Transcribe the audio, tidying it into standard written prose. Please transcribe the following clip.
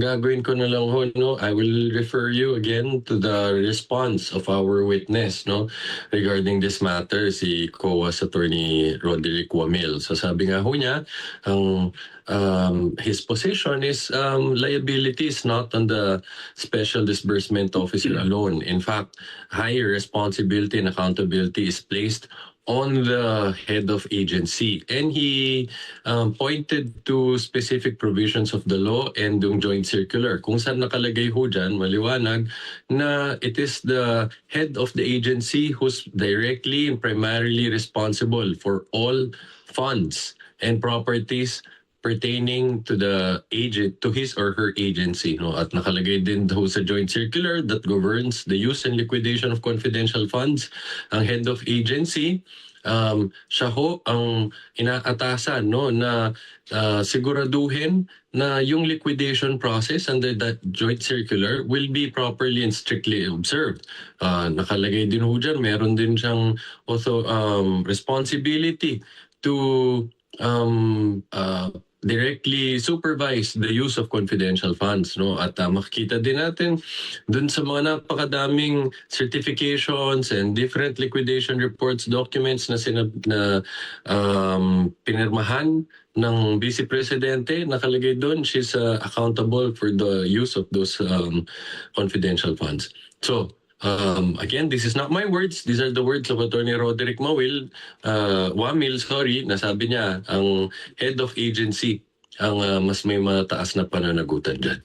gagawin ko na lang ho, no, I will refer you again to the response of our witness, no, regarding this matter, si COA's attorney Roderick Wamil. So sabi nga ho niya, ang his position is liabilities not on the Special Disbursement Officer alone. In fact, higher responsibility and accountability is placed on the head of agency. And he pointed to specific provisions of the law and yung joint circular. Kung saan nakalagay ho dyan, maliwanag, na it is the head of the agency who's directly and primarily responsible for all funds and properties pertaining to the agent, to his or her agency, no? At nakalagay din ho sa joint circular that governs the use and liquidation of confidential funds. Ang head of agency, siya ho ang inaatasan, no, na siguraduhin na yung liquidation process under that joint circular will be properly and strictly observed. Nakalagay din ho dyan, meron din siyang also responsibility to directly supervise the use of confidential funds, no? At makikita din natin dun sa mga napakadaming certifications and different liquidation reports documents na pinirmahan ng Vice Presidente, nakalagay doon she's accountable for the use of those confidential funds. So again, this is not my words. These are the words of Attorney Roderick Wamil, nasabi niya, ang head of agency ang mas may mataas na pananagutan dyan.